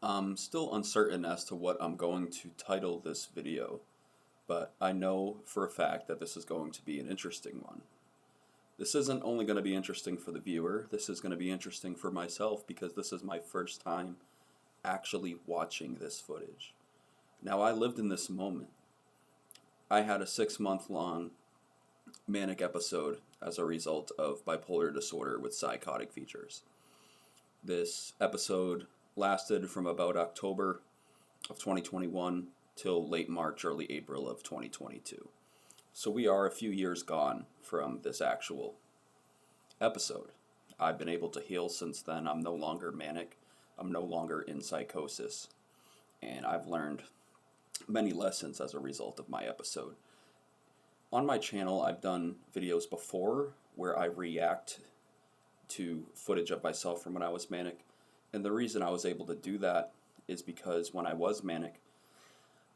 I'm still uncertain as to what I'm going to title this video, but I know for a fact that this is going to be an interesting one. This isn't only going to be interesting for the viewer, this is going to be interesting for myself because this is my first time actually watching this footage. Now, I lived in this moment. I had a 6-month-long manic episode as a result of bipolar disorder with psychotic features. This episode lasted from about October of 2021 till late March, early April of 2022. So we are a few years gone from this actual episode. I've been able to heal since then. I'm no longer manic. I'm no longer in psychosis. And I've learned many lessons as a result of my episode. On my channel, I've done videos before where I react to footage of myself from when I was manic. And the reason I was able to do that is because when I was manic,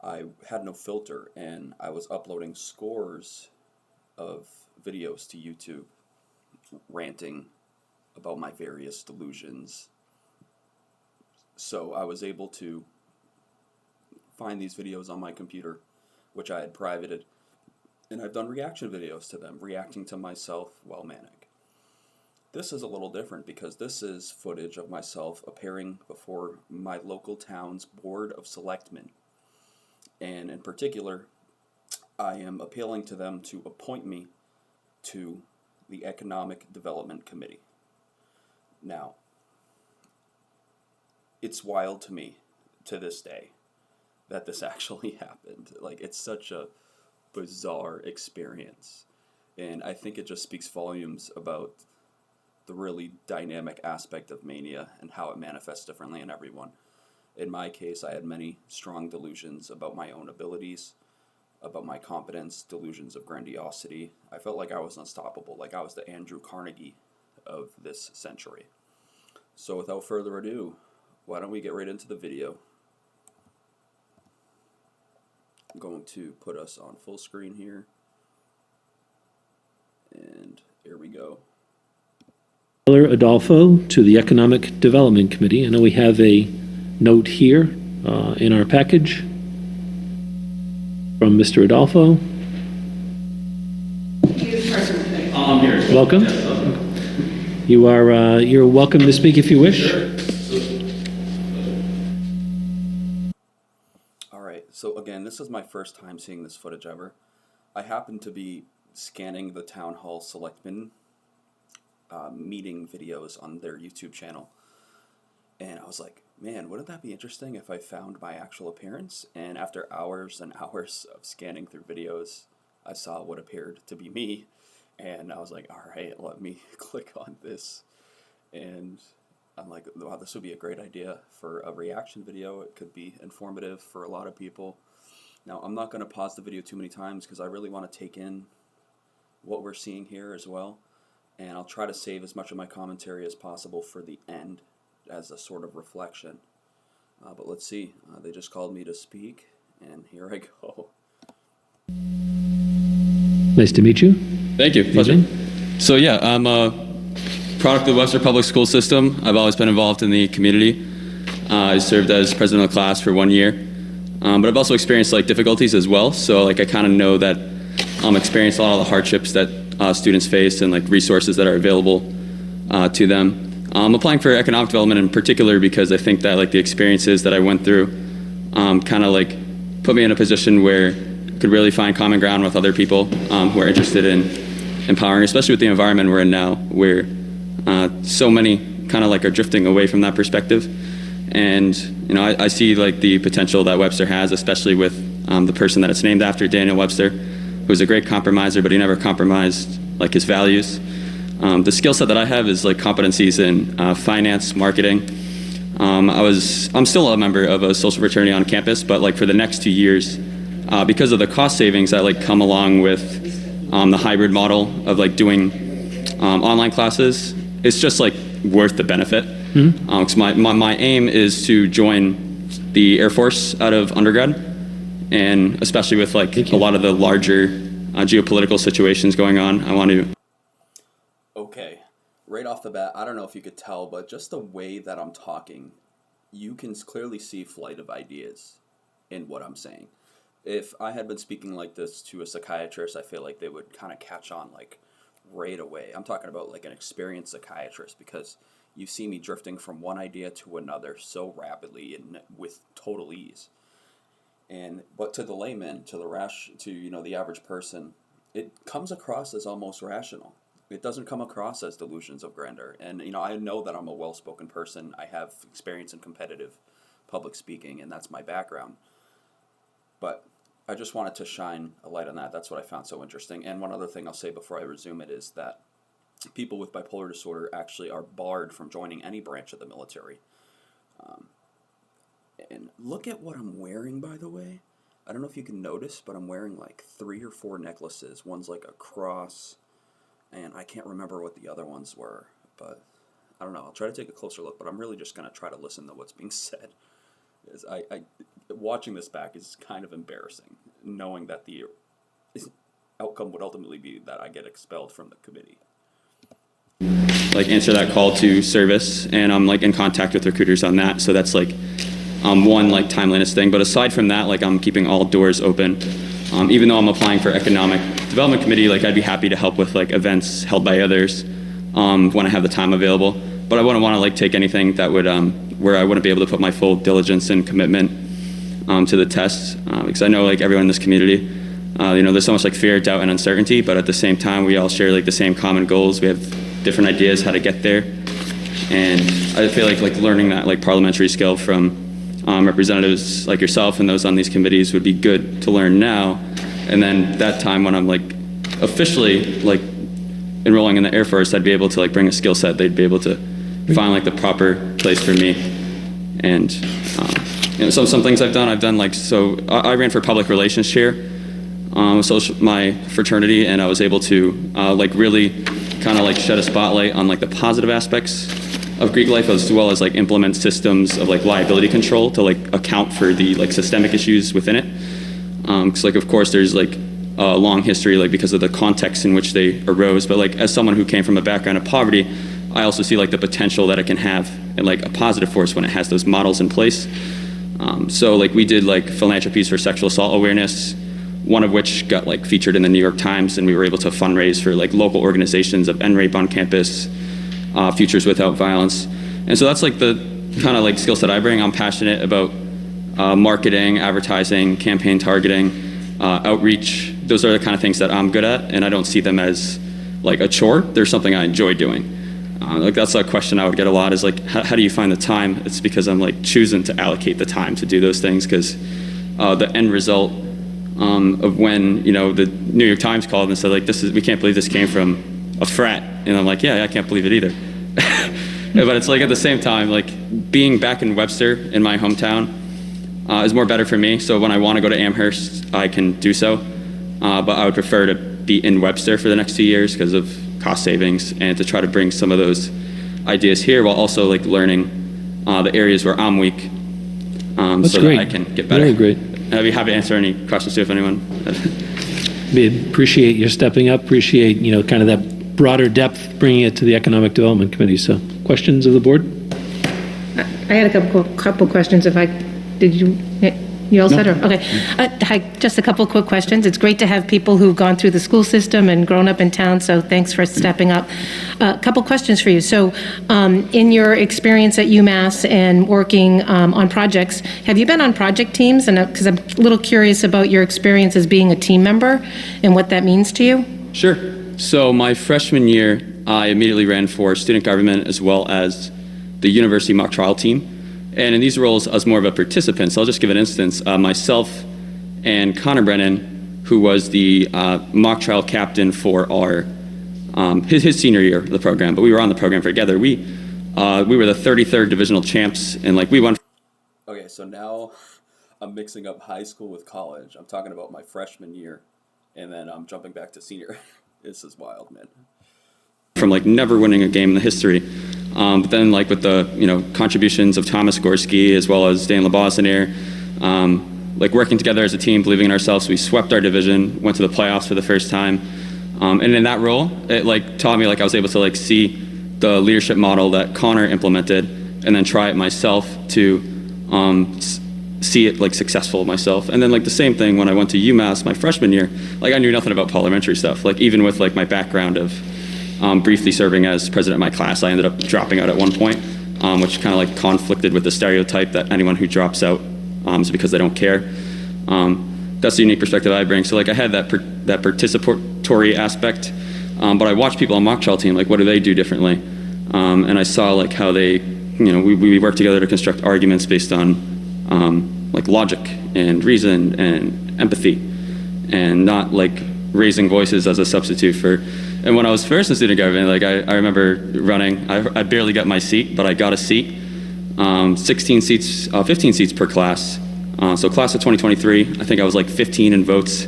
I had no filter and I was uploading scores of videos to YouTube ranting about my various delusions. So I was able to find these videos on my computer, which I had privated, and I've done reaction videos to them, reacting to myself while manic. This is a little different because this is footage of myself appearing before my local town's Board of Selectmen. And in particular, I am appealing to them to appoint me to the Economic Development Committee. Now, it's wild to me to this day that this actually happened. Like, it's such a bizarre experience. And I think it just speaks volumes about the really dynamic aspect of mania and how it manifests differently in everyone. In my case, I had many strong delusions about my own abilities, about my competence, delusions of grandiosity. I felt like I was unstoppable, like I was the Andrew Carnegie of this century. So without further ado, why don't we get right into the video? I'm going to put us on full screen here. And here we go. Adolfo to the Economic Development Committee. I know we have a note here in our package from Mr. Adolfo. I'm here. Welcome. Yes, welcome. You're welcome to speak if you wish. Sure. Alright, so again, this is my first time seeing this footage ever. I happened to be scanning the Town Hall Selectmen meeting videos on their YouTube channel. And I was like, man, wouldn't that be interesting if I found my actual appearance? And after hours and hours of scanning through videos, I saw what appeared to be me. And I was like, all right, let me click on this. And I'm like, wow, this would be a great idea for a reaction video. It could be informative for a lot of people. Now, I'm not going to pause the video too many times because I really want to take in what we're seeing here as well. And I'll try to save as much of my commentary as possible for the end as a sort of reflection. But let's see. They just called me to speak, and here I go. Nice to meet you. Thank you. Pleasure. So yeah, I'm a product of the Webster public school system. I've always been involved in the community. I served as president of the class for 1 year. But I've also experienced difficulties as well. So I kind of know that experienced a lot of the hardships that students face and resources that are available to them. I'm applying for economic development in particular because I think that the experiences that I went through put me in a position where I could really find common ground with other people who are interested in empowering, especially with the environment we're in now, where so many are drifting away from that perspective. And I see the potential that Webster has, especially with the person that it's named after, Daniel Webster, who was a great compromiser, but he never compromised his values. The skill set that I have is competencies in finance, marketing. I'm still a member of a social fraternity on campus, but for the next 2 years, because of the cost savings that come along with the hybrid model of doing online classes, it's just worth the benefit. Mm-hmm. 'Cause my aim is to join the Air Force out of undergrad, and especially with a lot of the larger geopolitical situations going on, I want to. Okay, right off the bat, I don't know if you could tell, but just the way that I'm talking, you can clearly see flight of ideas in what I'm saying. If I had been speaking like this to a psychiatrist, I feel like they would kind of catch on like right away. I'm talking about like an experienced psychiatrist, because you see me drifting from one idea to another so rapidly and with total ease. But to the layman, to the average person, it comes across as almost rational. It doesn't come across as delusions of grandeur. And I know that I'm a well-spoken person. I have experience in competitive public speaking, and that's my background. But I just wanted to shine a light on that. That's what I found so interesting. And one other thing I'll say before I resume it is that people with bipolar disorder actually are barred from joining any branch of the military. And look at what I'm wearing, by the way. I don't know if you can notice, but I'm wearing like 3 or 4 necklaces. One's like a cross, and I can't remember what the other ones were. But I don't know. I'll try to take a closer look, but I'm really just going to try to listen to what's being said. Watching this back is kind of embarrassing, knowing that the outcome would ultimately be that I get expelled from the committee. Like answer that call to service, and I'm like in contact with recruiters on that. So that's like one like timeliness thing. But aside from that, like I'm keeping all doors open. Even though I'm applying for economic development committee, like I'd be happy to help with like events held by others when I have the time available. But I wouldn't want to like take anything that would where I wouldn't be able to put my full diligence and commitment to the test, because I know like everyone in this community, there's so much like fear, doubt, and uncertainty. But at the same time, we all share like the same common goals. We have different ideas how to get there, and I feel like learning that like parliamentary skill from representatives like yourself and those on these committees would be good to learn now. And then that time when I'm like officially like enrolling in the Air Force, I'd be able to like bring a skill set. They'd be able to find like the proper place for me. And some things I've done like, so I ran for public relations chair, my fraternity, and I was able to like really kind of like shed a spotlight on like the positive aspects of Greek life, as well as like implement systems of like liability control to like account for the like systemic issues within it. Because like of course there's like a long history like because of the context in which they arose, but like as someone who came from a background of poverty, I also see like the potential that it can have and like a positive force when it has those models in place. So like we did like philanthropies for sexual assault awareness, one of which got like featured in the New York Times, and we were able to fundraise for like local organizations of end rape on campus, Futures Without Violence. And so that's like the kind of like skill set I bring. I'm passionate about marketing, advertising, campaign targeting, outreach. Those are the kind of things that I'm good at, and I don't see them as like a chore. They're something I enjoy doing. Like that's a question I would get a lot, is like, how do you find the time? It's because I'm like choosing to allocate the time to do those things, because the end result of when the New York Times called and said like, we can't believe this came from a frat, and I'm like, yeah, I can't believe it either. But it's like at the same time, like being back in Webster in my hometown is more better for me. So when I want to go to Amherst, I can do so. But I would prefer to be in Webster for the next 2 years because of cost savings, and to try to bring some of those ideas here while also like learning the areas where I'm weak, so great. that I can get better. Very great. And I'd be happy to answer any questions too if anyone. We appreciate your stepping up, appreciate, kind of that broader depth, bringing it to the Economic Development Committee. So, questions of the board? I had a couple questions. You all set? Okay. Hi, just a couple quick questions. It's great to have people who've gone through the school system and grown up in town, so thanks for stepping up. A couple questions for you. So, in your experience at UMass and working on projects, have you been on project teams? And because I'm a little curious about your experience as being a team member and what that means to you. Sure. So my freshman year, I immediately ran for student government as well as the university mock trial team. And in these roles, I was more of a participant. So I'll just give an instance. Myself and Connor Brennan, who was the mock trial captain for our his senior year of the program, but we were on the program together. We were the 33rd divisional champs, and like we won. Okay, so now I'm mixing up high school with college. I'm talking about my freshman year, and then I'm jumping back to senior. This is wild, man. From like never winning a game in the history, but then like with the contributions of Thomas Gorski as well as Dan Labosinier, like working together as a team, believing in ourselves, we swept our division, went to the playoffs for the first time, and in that role, it like taught me like I was able to like see the leadership model that Connor implemented and then try it myself to see it like successful myself. And then like the same thing when I went to UMass my freshman year, like I knew nothing about parliamentary stuff. Like even with like my background of briefly serving as president of my class, I ended up dropping out at one point, which kind of like conflicted with the stereotype that anyone who drops out is because they don't care. That's the unique perspective I bring. So like I had that participatory aspect, but I watched people on mock trial team, like what do they do differently? And I saw like how they, we work together to construct arguments based on like logic and reason and empathy, and not like raising voices as a substitute for. And when I was first in student government, like I remember running, I barely got my seat, but I got a seat, 15 seats per class. So class of 2023, I think I was like 15 in votes,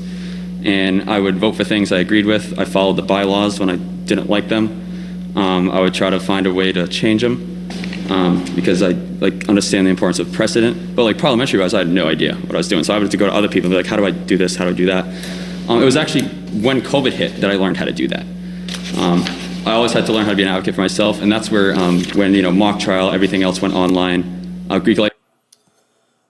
and I would vote for things I agreed with. I followed the bylaws when I didn't like them. I would try to find a way to change them. Because I like understand the importance of precedent, but like parliamentary wise, I had no idea what I was doing. So I would have to go to other people and be like, how do I do this? How do I do that? It was actually when COVID hit that I learned how to do that. I always had to learn how to be an advocate for myself, and that's where when mock trial, everything else went online. Greek life.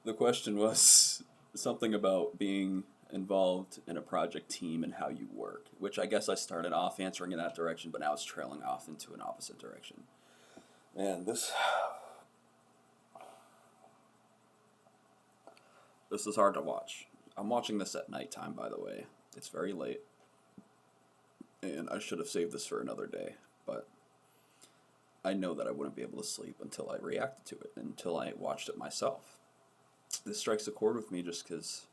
The question was something about being involved in a project team and how you work, which I guess I started off answering in that direction, but now it's trailing off into an opposite direction. Man, this is hard to watch. I'm watching this at nighttime, by the way. It's very late, and I should have saved this for another day, but I know that I wouldn't be able to sleep until I reacted to it, until I watched it myself. This strikes a chord with me just because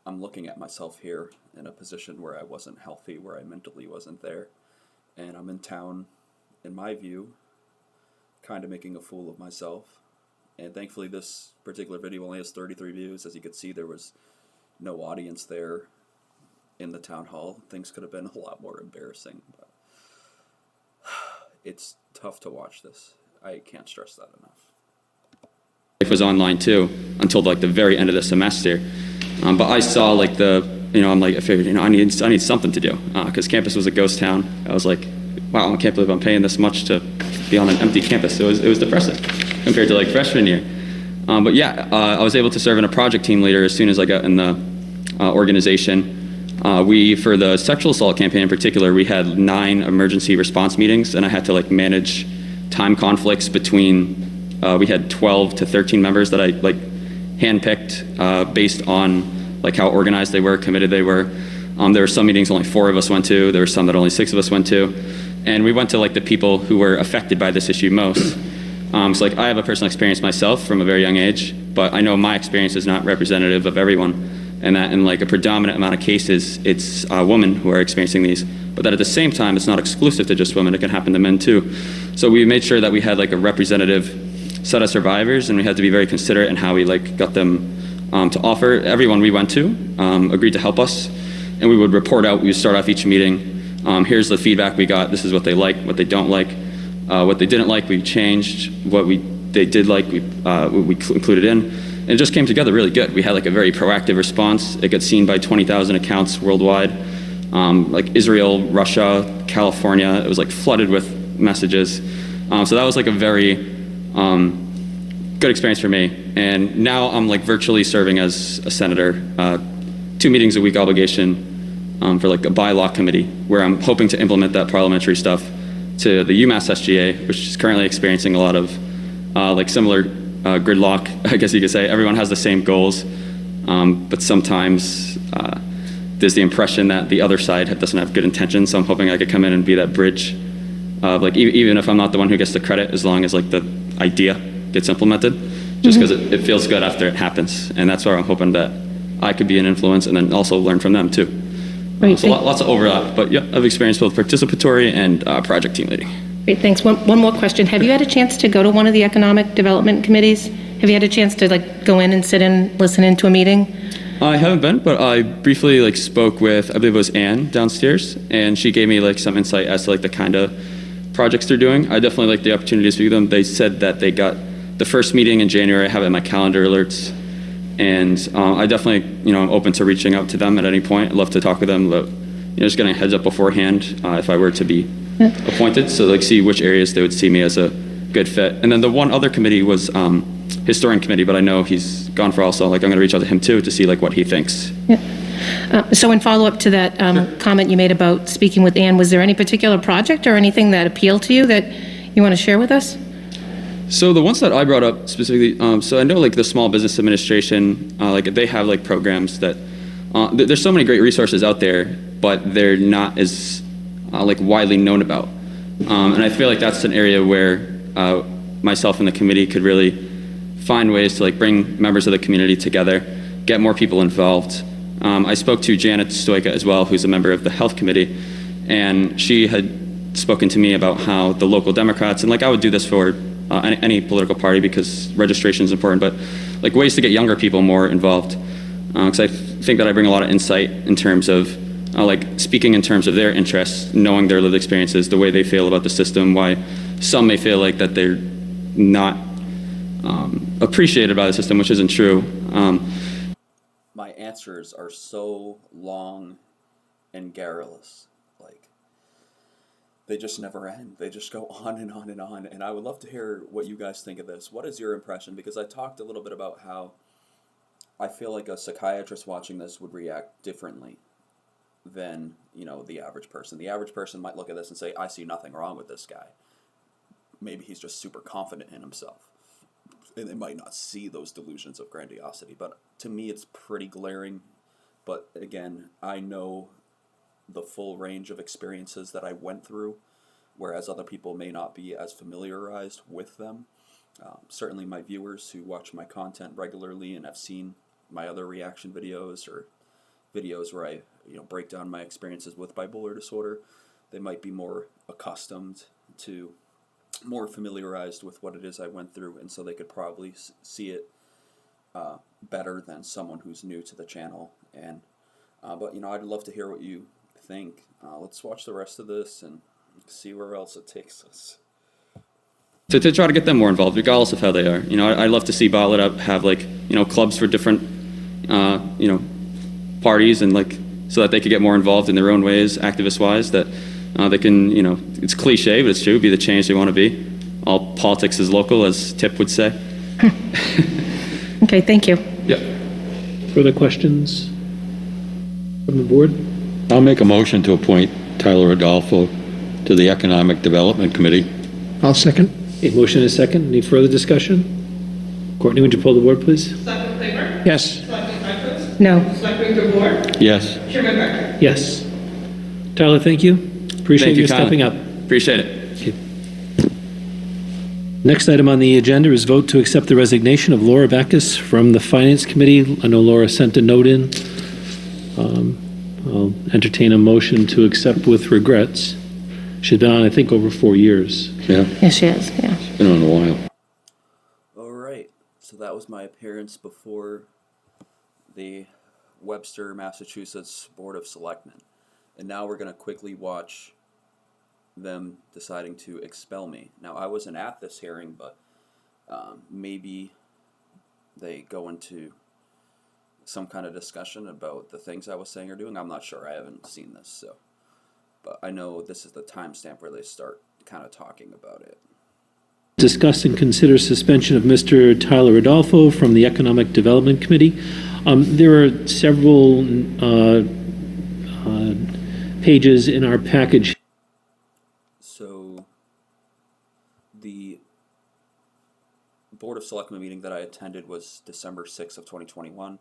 I'm looking at myself here in a position where I wasn't healthy, where I mentally wasn't there, and I'm in town, in my view, kind of making a fool of myself. And thankfully this particular video only has 33 views. As you can see, there was no audience there in the town hall. Things could have been a lot more embarrassing, but it's tough to watch this. I can't stress that enough. Life was online too until like the very end of the semester. But I saw like I'm like, I figured, I need something to do because campus was a ghost town. I was like, wow, I can't believe I'm paying this much to be on an empty campus. It was depressing compared to like freshman year. But yeah, I was able to serve in a project team leader as soon as I got in the organization. For the sexual assault campaign in particular, we had 9 emergency response meetings, and I had to like manage time conflicts between, we had 12 to 13 members that I like handpicked based on like how organized they were, committed they were. There were some meetings only 4 of us went to, there were some that only 6 of us went to. And we went to like the people who were affected by this issue most. So like I have a personal experience myself from a very young age, but I know my experience is not representative of everyone, and that in like a predominant amount of cases, it's women who are experiencing these, but that at the same time, it's not exclusive to just women, it can happen to men too. So we made sure that we had like a representative set of survivors, and we had to be very considerate in how we like got them to offer. Everyone we went to agreed to help us, and we would report out. We would start off each meeting. Here's the feedback we got. This is what they like, what they don't like. What they didn't like, we changed. What they did like, we included in. And it just came together really good. We had like a very proactive response. It got seen by 20,000 accounts worldwide. Like Israel, Russia, California, it was like flooded with messages. So that was like a very good experience for me. And now I'm like virtually serving as a senator, 2 meetings a week obligation for like a bylaw committee, where I'm hoping to implement that parliamentary stuff to the UMass SGA, which is currently experiencing a lot of like similar gridlock, I guess you could say. Everyone has the same goals, but sometimes there's the impression that the other side doesn't have good intentions. So I'm hoping I could come in and be that bridge, like even if I'm not the one who gets the credit, as long as like the idea gets implemented, just because it feels good after it happens. And that's where I'm hoping that I could be an influence and then also learn from them too. Great, So lots of overlap, but yeah, I've experienced both participatory and project team leading. Great, thanks. One more question. Have you had a chance to go to one of the economic development committees? Have you had a chance to like go in and sit in, listen into a meeting? I haven't been, but I briefly like spoke with, I believe it was Anne downstairs, and she gave me like some insight as to like the kind of projects they're doing. I definitely like the opportunity to speak with them. They said that they got the first meeting in January. I have it in my calendar alerts. And I definitely, I'm open to reaching out to them at any point. I'd love to talk with them, but just getting a heads up beforehand if I were to be appointed. So like see which areas they would see me as a good fit. And then the one other committee was historian committee, but I know he's gone for also. Like I'm going to reach out to him too to see like what he thinks. Yeah. So in follow-up to that comment you made about speaking with Ann, was there any particular project or anything that appealed to you that you want to share with us? So the ones that I brought up specifically, so I know like the Small Business Administration, like they have like programs that, there's so many great resources out there, but they're not as like widely known about. And I feel like that's an area where myself and the committee could really find ways to like bring members of the community together, get more people involved. I spoke to Janet Stoika as well, who's a member of the Health Committee, and she had spoken to me about how the local Democrats, and like I would do this for any political party because registration is important, but like ways to get younger people more involved. Because I think that I bring a lot of insight in terms of like speaking in terms of their interests, knowing their lived experiences, the way they feel about the system, why some may feel like that they're not appreciated by the system, which isn't true. My answers are so long and garrulous. Like, they just never end. They just go on and on and on. And I would love to hear what you guys think of this. What is your impression? Because I talked a little bit about how I feel like a psychiatrist watching this would react differently than, you know, the average person. The average person might look at this and say, I see nothing wrong with this guy. Maybe he's just super confident in himself. And they might not see those delusions of grandiosity. But to me, it's pretty glaring. But again, I know the full range of experiences that I went through, whereas other people may not be as familiarized with them. Certainly my viewers who watch my content regularly and have seen my other reaction videos or videos where I break down my experiences with bipolar disorder, they might be more accustomed to, more familiarized with what it is I went through, and so they could probably see it better than someone who's new to the channel. And but I'd love to hear what you think. Let's watch the rest of this and see where else it takes us. To try to get them more involved, regardless of how they are. I'd love to see Bottle It Up have like clubs for different parties, and like so that they could get more involved in their own ways, activist-wise. That they can, it's cliche, but it's true. Be the change they want to be. All politics is local, as Tip would say. Okay, thank you. Yeah. Further questions from the board? I'll make a motion to appoint Tyler Adolfo to the Economic Development Committee. I'll second. A motion is second. Any further discussion? Courtney, would you pull the board, please? Selectman Claiborne? Yes. Selectman Dreyfus? No. Selectman DeVore? Yes. Chairman Becker? Yes. Tyler, thank you. Appreciate Thank you you, Tyler. stepping up. Appreciate it. Next item on the agenda is vote to accept the resignation of Laura Backus from the Finance Committee. I know Laura sent a note in. I'll entertain a motion to accept with regrets. She's been on, I think, over 4 years. Yeah, Yes, she is, yeah. been on a while. All right, so that was my appearance before the Webster, Massachusetts Board of Selectmen. And now we're going to quickly watch them deciding to expel me. Now, I wasn't at this hearing, but maybe they go into some kind of discussion about the things I was saying or doing. I'm not sure. I haven't seen this, so. But I know this is the timestamp where they start kind of talking about it. Discuss and consider suspension of Mr. Tyler Adolfo from the Economic Development Committee. There are several pages in our package. So the Board of Selectmen meeting that I attended was December 6th of 2021.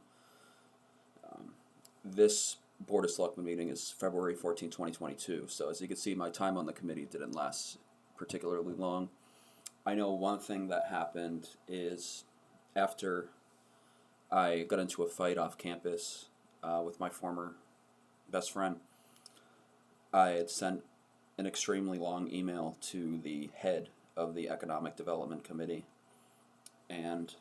This Board of Selectmen meeting is February 14, 2022. So as you can see, my time on the committee didn't last particularly long. I know one thing that happened is after I got into a fight off campus with my former best friend, I had sent an extremely long email to the head of the Economic Development Committee, and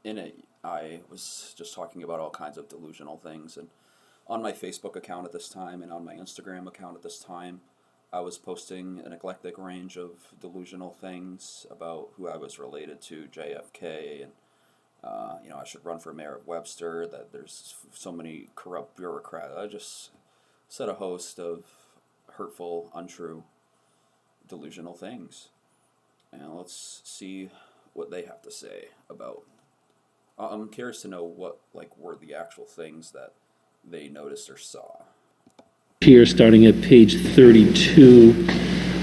in it I was just talking about all kinds of delusional things. And on my Facebook account at this time and on my Instagram account at this time, I was posting an eclectic range of delusional things about who I was related to, JFK, and I should run for mayor of Webster, that there's so many corrupt bureaucrats. I just said a host of hurtful, untrue, delusional things. And let's see what they have to say about. I'm curious to know what were the actual things that they noticed or saw. Here, starting at page 32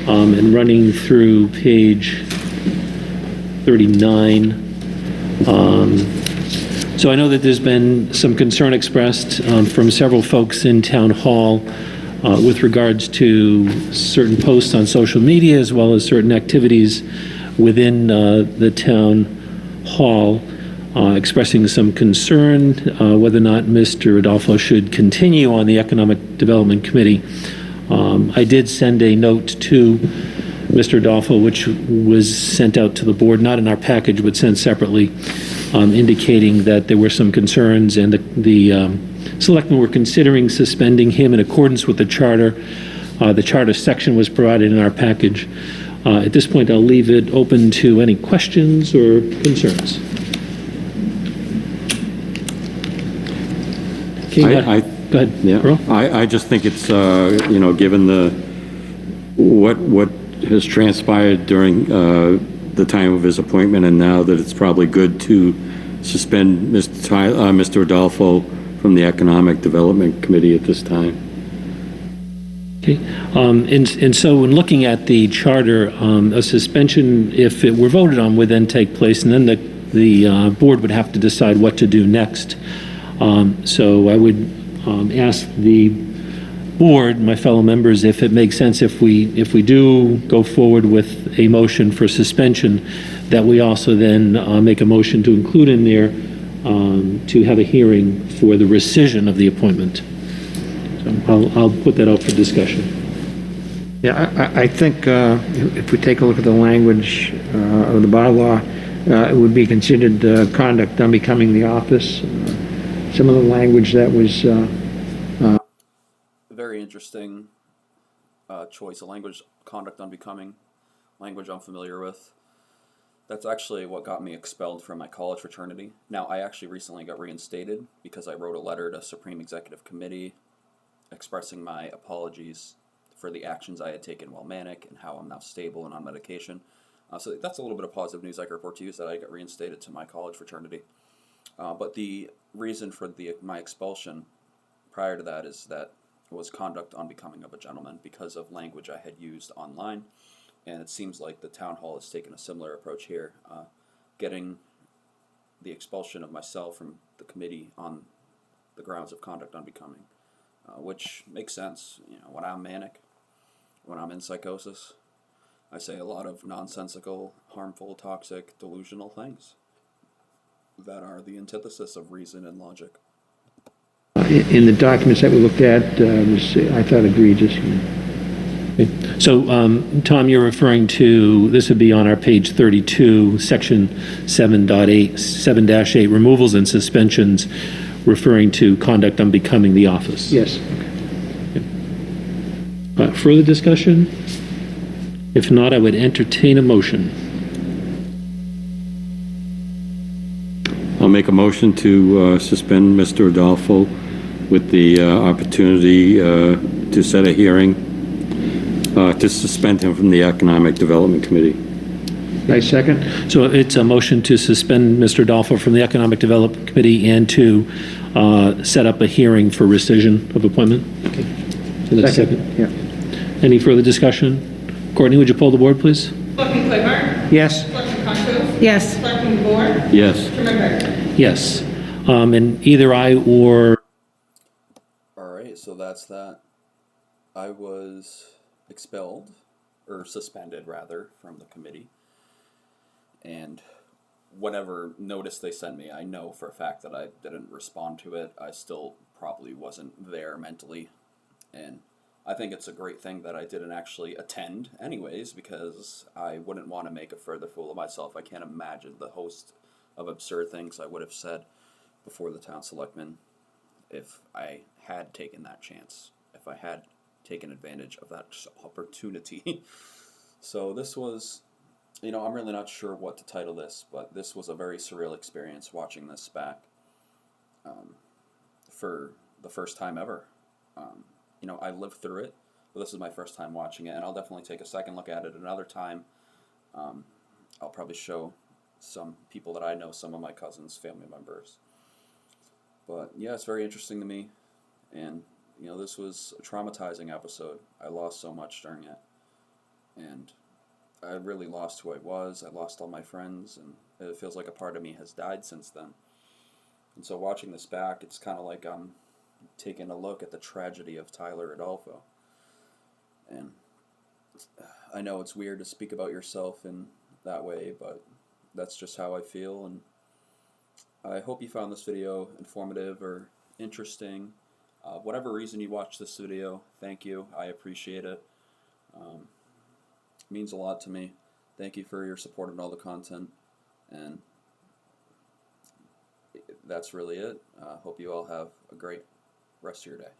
and running through page 39. So I know that there's been some concern expressed from several folks in Town Hall with regards to certain posts on social media as well as certain activities within the Town Hall, expressing some concern whether or not Mr. Adolfo should continue on the Economic Development Committee. I did send a note to Mr. Adolfo, which was sent out to the board, not in our package, but sent separately, indicating that there were some concerns and the selectmen were considering suspending him in accordance with the charter. The charter section was provided in our package. At this point, I'll leave it open to any questions or concerns. Okay, go ahead. Yeah, Earl? I just think it's, given what has transpired during the time of his appointment and now that it's probably good to suspend Mr. Adolfo from the Economic Development Committee at this time. Okay. And so when looking at the charter, a suspension, if it were voted on, would then take place, and then the board would have to decide what to do next. So I would ask the board, my fellow members, if it makes sense, if we do go forward with a motion for suspension, that we also then make a motion to include in there to have a hearing for the rescission of the appointment. So I'll put that out for discussion. Yeah, I think if we take a look at the language of the bylaw, it would be considered conduct unbecoming the office. Some of the language that was... Very interesting choice of language, conduct unbecoming, language I'm familiar with. That's actually what got me expelled from my college fraternity. Now, I actually recently got reinstated because I wrote a letter to Supreme Executive Committee expressing my apologies for the actions I had taken while manic and how I'm now stable and on medication. So that's a little bit of positive news I can report to you, is that I got reinstated to my college fraternity. But the reason for my expulsion prior to that is that it was conduct unbecoming of a gentleman because of language I had used online. And it seems like the town hall has taken a similar approach here, getting the expulsion of myself from the committee on the grounds of conduct unbecoming, which makes sense. When I'm manic, when I'm in psychosis, I say a lot of nonsensical, harmful, toxic, delusional things that are the antithesis of reason and logic. In the documents that we looked at, was, I thought, egregious. Okay. So, Tom, you're referring to, this would be on our page 32, section 7.8, removals and suspensions, referring to conduct unbecoming the office. Yes. Okay. Further discussion? If not, I would entertain a motion. I'll make a motion to suspend Mr. Adolfo with the opportunity to set a hearing to suspend him from the Economic Development Committee. I second. So it's a motion to suspend Mr. Adolfo from the Economic Development Committee and to set up a hearing for rescission of appointment? Okay. So that's second. Yeah. Any further discussion? Courtney, would you poll the board, please? Selectman Claiborne? Yes. Selectman Concho? Yes. Selectman Moore? Yes. Chairman Beck? Yes. And either I or... All right, so that's that. I was expelled, or suspended rather, from the committee. And whatever notice they sent me, I know for a fact that I didn't respond to it. I still probably wasn't there mentally. And I think it's a great thing that I didn't actually attend anyways, because I wouldn't want to make a further fool of myself. I can't imagine the host of absurd things I would have said before the town selectmen if I had taken that chance, if I had taken advantage of that opportunity. So this was, I'm really not sure what to title this, but this was a very surreal experience watching this back for the first time ever. I lived through it, but this is my first time watching it, and I'll definitely take a second look at it another time. I'll probably show some people that I know, some of my cousins, family members. But yeah, it's very interesting to me. And, this was a traumatizing episode. I lost so much during it. And I really lost who I was. I lost all my friends. And it feels like a part of me has died since then. And so watching this back, it's kind of like I'm taking a look at the tragedy of Tyler Adolfo. And I know it's weird to speak about yourself in that way, but that's just how I feel. And I hope you found this video informative or interesting. Whatever reason you watched this video, thank you. I appreciate it. It means a lot to me. Thank you for your support and all the content. And that's really it. Hope you all have a great rest of your day.